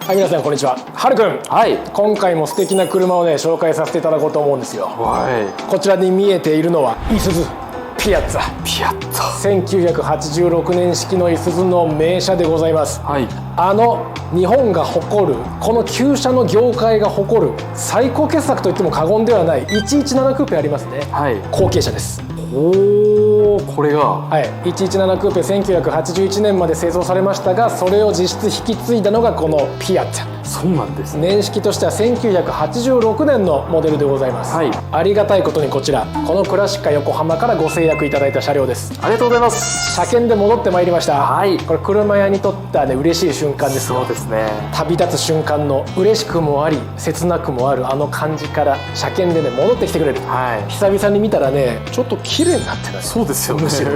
はい、皆さんこんにちは。はるくん、はい。今回も素敵な車をね紹介させていただこうと思うんですよ。はこちらに見えているのはイスズピアッツァ。ピアッツ1986年式のイスズの名車でございます。ァ。はい。日本が誇るこの旧車の業界が誇る最高傑作と言っても過言ではない117クーペありますね。はい。後継車です。おお、これが。はい、117クーペ1981年まで製造されましたが、それを実質引き継いだのがこのピアッツァ。そうなんですね。年式としては1986年のモデルでございます。はい。ありがたいことにこちらこのクラシッカ横浜からご制約いただいた車両です。ありがとうございます。車検で戻ってまいりました。はい。これ車屋にとってはね嬉しい瞬間ですよ。そうですね。旅立つ瞬間の嬉しくもあり切なくもあるあの感じから車検でね戻ってきてくれる。はい。久々に見たらねちょっと綺麗になってない？そうですよね。むしろ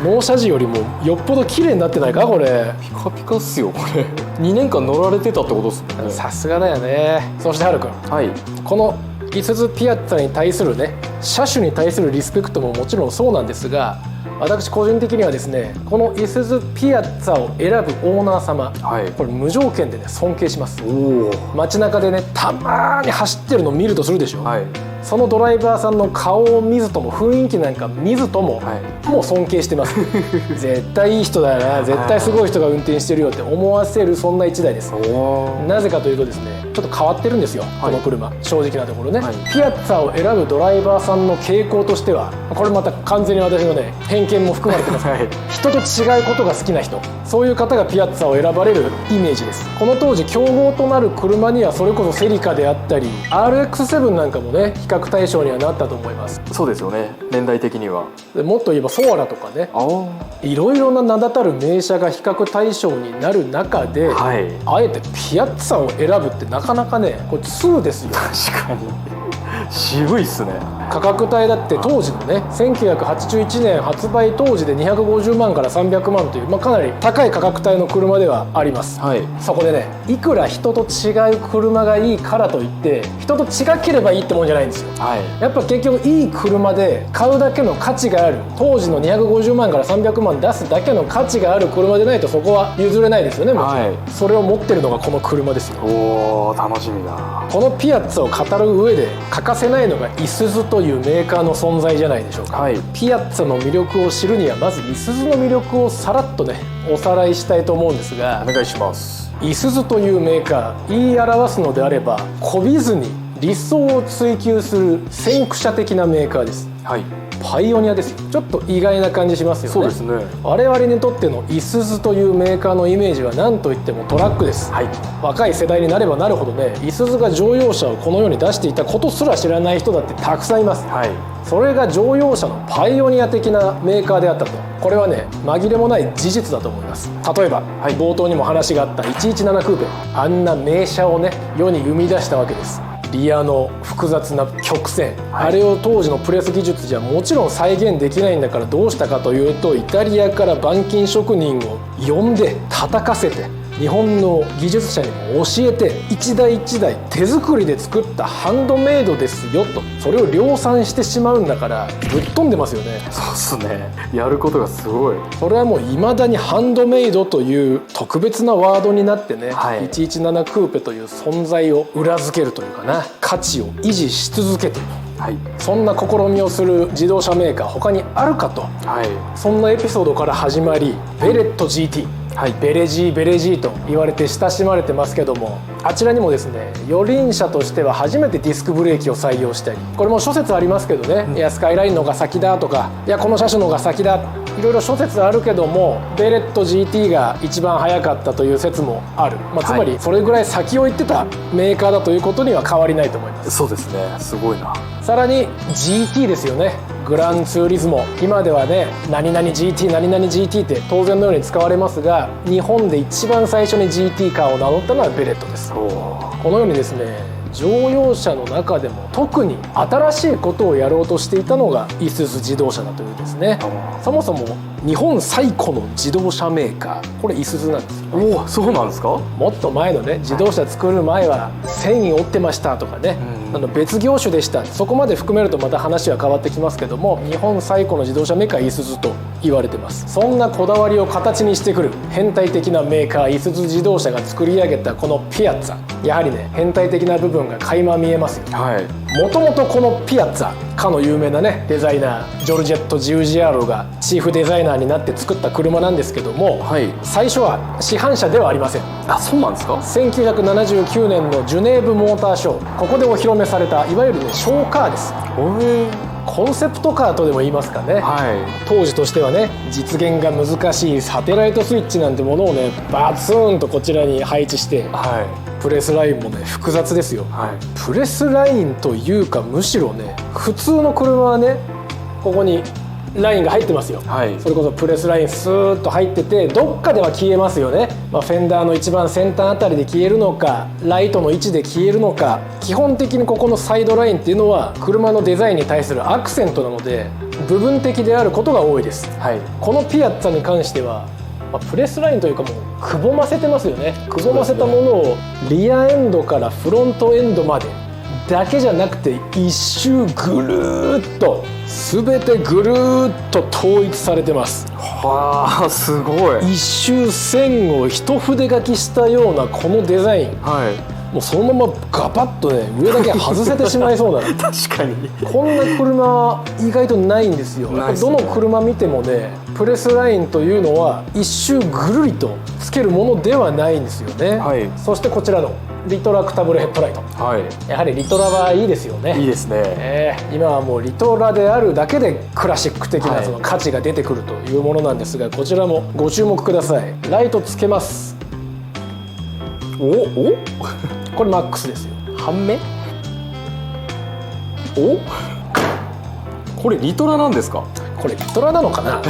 納車時よりもよっぽど綺麗になってないかこれ。ピカピカっすよこれ。2年間乗られてたってことですもんね。さすがだよね。そしてはるくん、はい。このイスズピアッツァに対するね車種に対するリスペクトももちろんそうなんですが、私個人的にはですねこのイスズピアッツァを選ぶオーナー様、はい。これ無条件でね尊敬します。おお。街中でねたまーに走ってるのを見るとするでしょ、はい。そのドライバーさんの顔を見ずとも雰囲気なんか見ずとも、はい。もう尊敬してます絶対いい人だよな、絶対すごい人が運転してるよって思わせるそんな一台です。おお。なぜかというとですねちょっと変わってるんですよ、はい、この車正直なところね、はい、ピアッツァを選ぶドライバーさんの傾向としてはこれまた完全に私のね偏見も含まれてます、はい、人と違うことが好きな人、そういう方がピアッツァを選ばれるイメージです。この当時競合となる車にはそれこそセリカであったり RX7 なんかもね比較対象にはなったと思います。そうですよね、年代的には。でもっと言えばソアラとかね、いろいろな名だたる名車が比較対象になる中で、はい、あえてピアッツァを選ぶってなかなかねこれ2ですよ。確かに渋いっすね。価格帯だって当時のね1981年発売当時で250万から300万という、かなり高い価格帯の車ではあります、はい、そこでねいくら人と違う車がいいからといって人と違ければいいってもんじゃないんですよ、はい、やっぱ結局いい車で買うだけの価値がある、当時の250万から300万出すだけの価値がある車でないとそこは譲れないですよね、もちろん、はい、それを持ってるのがこの車ですよ。おー、楽しみだ。このピアッツァを語る上で欠かせないのがイスズというメーカーの存在じゃないでしょうか、はい、ピアッツァの魅力を知るにはまずイスズの魅力をさらっとねおさらいしたいと思うんですが、お願いします。イスズというメーカー、言い表すのであればこびずに理想を追求する先駆者的なメーカーです、はい、パイオニアです。ちょっと意外な感じしますよね。そうですね。我々にとってのイスズというメーカーのイメージは何といってもトラックです、はい、若い世代になればなるほどねイスズが乗用車をこの世に出していたことすら知らない人だってたくさんいます、はい、それが乗用車のパイオニア的なメーカーであったと、これはね紛れもない事実だと思います。例えば、はい、冒頭にも話があった117クーペ、あんな名車をね世に生み出したわけです。リアの複雑な曲線、はい、あれを当時のプレス技術じゃもちろん再現できないんだからどうしたかというとイタリアから板金職人を呼んで叩かせて日本の技術者にも教えて一台一台手作りで作ったハンドメイドですよと、それを量産してしまうんだからぶっ飛んでますよね。そうっすね、やることがすごい。それはもう未だにハンドメイドという特別なワードになってね、はい、117クーペという存在を裏付けるというかな、価値を維持し続けている、はい、そんな試みをする自動車メーカー他にあるかと、はい、そんなエピソードから始まりベレット GT、はい、ベレジーと言われて親しまれてますけども、あちらにもですね四輪車としては初めてディスクブレーキを採用したり、これも諸説ありますけどね、いやスカイラインのが先だとか、いやこの車種のが先だ、いろいろ諸説あるけどもベレット GT が一番早かったという説もある、つまりそれぐらい先を行ってたメーカーだということには変わりないと思います。そうですね、すごいな。さらに GT ですよね。グランツーリズモ、今ではね何々 GT 何々 GT って当然のように使われますが、日本で一番最初に GT カーを名乗ったのはベレットです。このようにですね乗用車の中でも特に新しいことをやろうとしていたのがいすゞ自動車だというですね。そもそも日本最古の自動車メーカー、これいすゞなんですよ。おお、そうなんですか。もっと前のね、自動車作る前は繊維折ってましたとかね、別業種でした、そこまで含めるとまた話は変わってきますけども、日本最古の自動車メーカーいすゞと言われてます。そんなこだわりを形にしてくる変態的なメーカーいすゞ自動車が作り上げたこのピアッツァ、やはりね、変態的な部分が垣間見えますよ。もともとこのピアッツァ、かの有名なねデザイナージョルジェット・ジウジアーロがチーフデザイナーになって作った車なんですけども、最初は市販車ではありません。あ、そうなんですか。1979年のジュネーブモーターショー、ここでお披露目されたいわゆるねショーカーです。コンセプトカーとでも言いますかね、当時としてはね、実現が難しいサテライトスイッチなんてものをねバツンとこちらに配置して、プレスラインもね複雑ですよ、プレスラインというかむしろね、普通の車はねここにラインが入ってますよ、それこそプレスラインスーッと入ってて、どっかでは消えますよね、フェンダーの一番先端あたりで消えるのか、ライトの位置で消えるのか、基本的にここのサイドラインっていうのは車のデザインに対するアクセントなので部分的であることが多いです、このピアッツァに関しては、プレスラインというかもうくぼませてますよね。くぼませたものをリアエンドからフロントエンドまでだけじゃなくて一周ぐるーっと全てぐるーっと統一されてます。はあ、すごい。一周線を一筆書きしたようなこのデザイン、もうそのままガバッとね上だけ外せてしまいそうな確かにこんな車意外とないんですよ。どの車見てもね、プレスラインというのは一周ぐるりとつけるものではないんですよね、そしてこちらのリトラクタブルヘッドライト、やはりリトラはいいですよね。いいですね、今はもうリトラであるだけでクラシック的なその価値が出てくるというものなんですが、こちらもご注目ください。ライトつけます。これマックスですよ。半目。これリトラなんですか。これリトラなのかな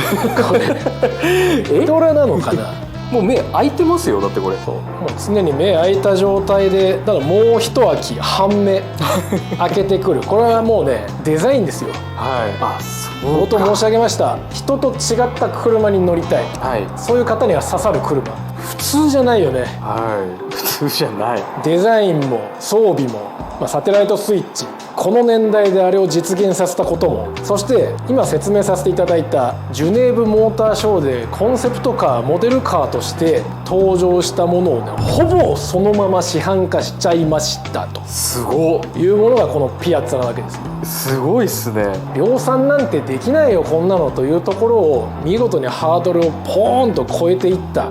これリトラなのかなもう目開いてますよ。だってこれもう常に目開いた状態で、だからもう一開き半目開けてくる、これはもうねデザインですよ。冒頭申し上げました、人と違った車に乗りたい、そういう方には刺さる車、普通じゃないよね。普通じゃない。デザインも装備も、サテライトスイッチ、この年代であれを実現させたことも、そして今説明させていただいたジュネーブモーターショーでコンセプトカー、モデルカーとして登場したものをね、ほぼそのまま市販化しちゃいましたというものがこのピアッツァなわけですよ。すごいっすね。量産なんてできないよこんなのというところを見事にハードルをポーンと超えていった、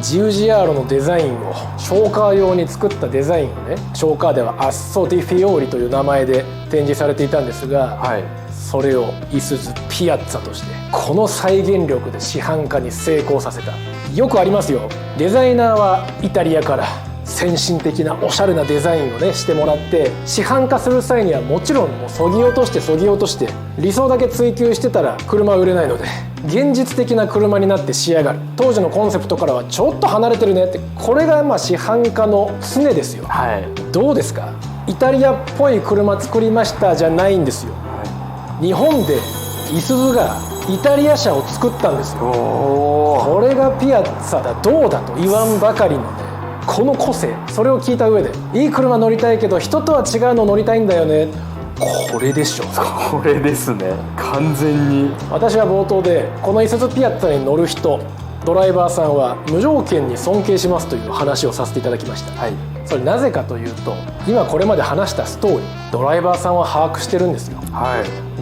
ジウジアーロのデザインを、ショーカー用に作ったデザインをね、ショーカーではアッソ・ディフィオーリという名前で展示されていたんですが、それをいすゞピアッツァとしてこの再現力で市販化に成功させた。よくありますよ、デザイナーはイタリアから先進的なおしゃれなデザインをねしてもらって、市販化する際にはもちろんもうそぎ落として理想だけ追求してたら車は売れないので、現実的な車になって仕上がる、当時のコンセプトからはちょっと離れてるねって、これが市販化の常ですよ、どうですか。イタリアっぽい車作りましたじゃないんですよ、日本でいすゞがイタリア車を作ったんですよ。これがピアッツァだどうだと言わんばかりのね、この個性、それを聞いた上で、いい車乗りたいけど人とは違うの乗りたいんだよね、これでしょ。これですね、完全に。私は冒頭でこのいすゞピアッツァに乗る人、ドライバーさんは無条件に尊敬しますという話をさせていただきました、それなぜかというと、今これまで話したストーリー、ドライバーさんは把握してるんですよ、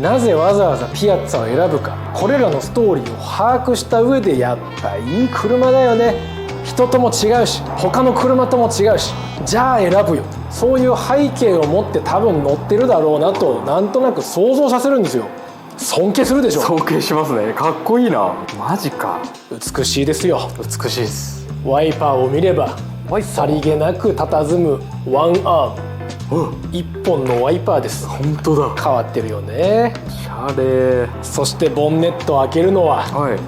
なぜわざわざピアッツァを選ぶか、これらのストーリーを把握した上で、やっぱいい車だよね、人とも違うし他の車とも違うし、じゃあ選ぶよ、そういう背景を持って多分乗ってるだろうなと、なんとなく想像させるんですよ。尊敬するでしょ。尊敬しますね。かっこいいな。マジか。美しいですよ。美しいです。ワイパーを見ればさりげなく佇むワンアーム、一本のワイパーです。本当だ。変わってるよね。おしゃれ。そしてボンネットを開けるのは、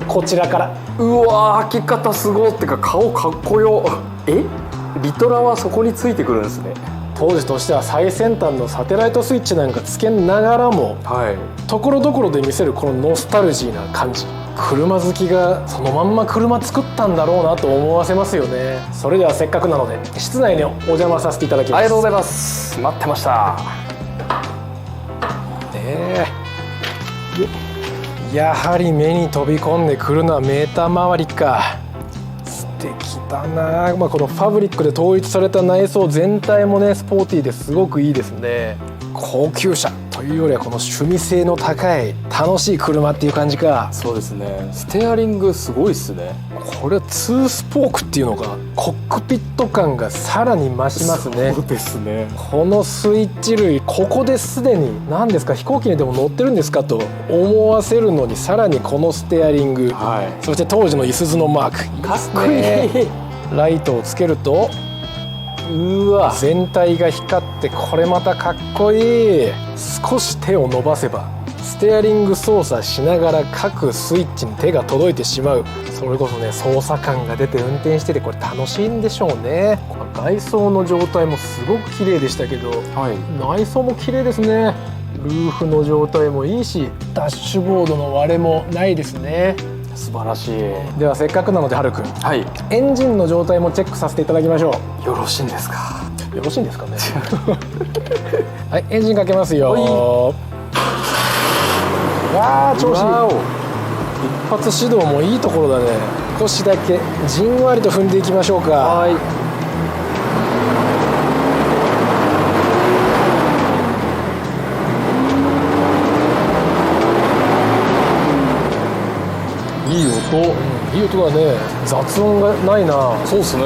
こちらから。うわー、開け方すごいってか顔かっこよ。リトラはそこについてくるんですね。当時としては最先端のサテライトスイッチなんかつけながらも、はい、ところどころで見せるこのノスタルジーな感じ、車好きがそのまんま車作ったんだろうなと思わせますよね。それではせっかくなので室内にお邪魔させていただきます。ありがとうございます。待ってました。やはり目に飛び込んでくるのはメーター周りか。素敵だな、このファブリックで統一された内装全体もねスポーティーですごくいいですね。高級車というよりはこの趣味性の高い楽しい車っていう感じか。そうですね。ステアリングすごいっすね。これは2スポークっていうのか、コックピット感がさらに増しますね。そうですね。このスイッチ類、ここですでに何ですか、飛行機にでも乗ってるんですかと思わせるのに、さらにこのステアリング、はい、そして当時のいすゞのマーク、かっこいい。ライトをつけるとうわ、全体が光って、これまたかっこいい。少し手を伸ばせばステアリング操作しながら各スイッチに手が届いてしまう。それこそね操作感が出て運転しててこれ楽しいんでしょうね。この外装の状態もすごく綺麗でしたけど、はい、内装も綺麗ですね。ルーフの状態もいいし、ダッシュボードの割れもないですね。素晴らしい。ではせっかくなのではるくん、はい、エンジンの状態もチェックさせていただきましょう。よろしいんですか。よろしいんですかね。はい、エンジンかけますよ。わあ調子いい。一発始動もいいところだね。少しだけじんわりと踏んでいきましょうか。はい、いい音、いい音だね。雑音がないな。そうですね。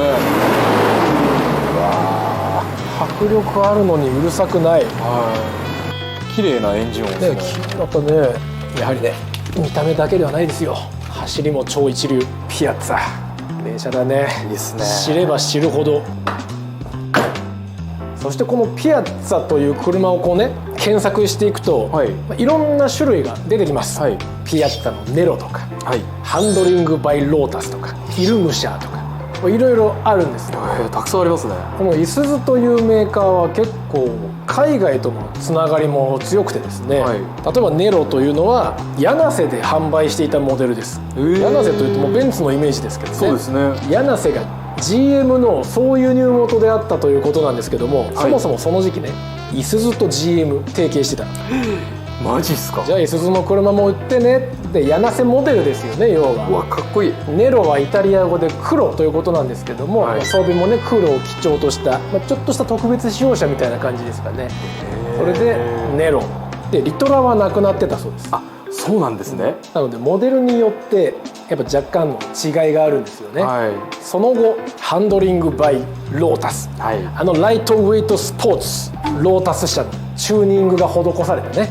迫力あるのにうるさくない。はい、綺麗なエンジン音ですね。綺麗だったね。やはりね見た目だけではないですよ。走りも超一流。ピアッツァ名車だね。いいですね。知れば知るほど。そしてこのピアッツァという車をこうね検索していくと、はい、いろんな種類が出てきます。はい、ピアッツァのネロとか、はい、ハンドリングバイロータスとか、イルムシャーとか、いろいろあるんですよ。たくさんありますね。このいすゞというメーカーは結構海外とのつながりも強くてですね、はい、例えばネロというのはヤナセで販売していたモデルです。ヤナセというともうベンツのイメージですけどね。そうですね。ヤナセが GM の総輸入元であったということなんですけども、はい、そもそもその時期ねいすゞと GM 提携してた。マジっすか。じゃあいすゞの車も売ってねってヤナセモデルですよね要は。うわかっこいい。ネロはイタリア語で黒ということなんですけども、はい、装備もね黒を基調とした、ちょっとした特別仕様車みたいな感じですかね。それでネロでリトラはなくなってたそうです。あ、そうなんですね。なのでモデルによってやっぱ若干の違いがあるんですよね。はい、その後ハンドリングバイロータス、はい、ライトウェイトスポーツロータス車にチューニングが施されたね。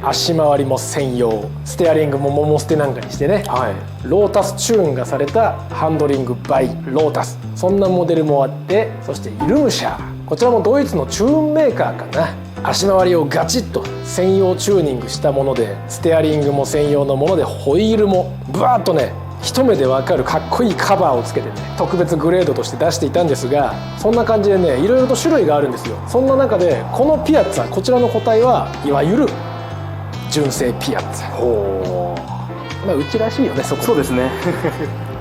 足回りも専用、ステアリングもモモステなんかにしてね、はい、ロータスチューンがされたハンドリングバイロータス、そんなモデルもあって、そしてイルムシャー、こちらもドイツのチューンメーカーかな。足回りをガチッと専用チューニングしたもので、ステアリングも専用のもので、ホイールもブワーッとね一目で分かるかっこいいカバーをつけてね特別グレードとして出していたんですが、そんな感じでねいろいろと種類があるんですよ。そんな中でこのピアッツァ、こちらの個体はいわゆる純正ピアッツァ。ほう、うちらしいよねそこ。そうですね。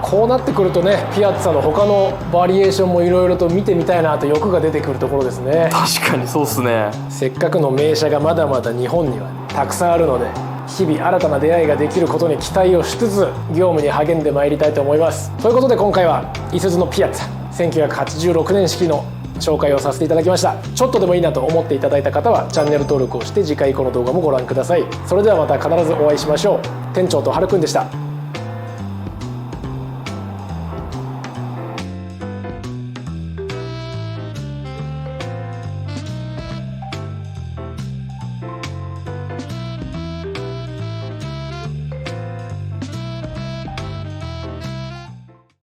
こうなってくるとねピアッツァの他のバリエーションもいろいろと見てみたいなと欲が出てくるところですね。確かにそうっすね。せっかくの名車がまだまだ日本には、たくさんあるので、日々新たな出会いができることに期待をしつつ業務に励んでまいりたいと思います。ということで今回はいすゞのピアッツァ1986年式の紹介をさせていただきました。ちょっとでもいいなと思っていただいた方はチャンネル登録をして次回この動画もご覧ください。それではまた必ずお会いしましょう。店長とはるくんでした。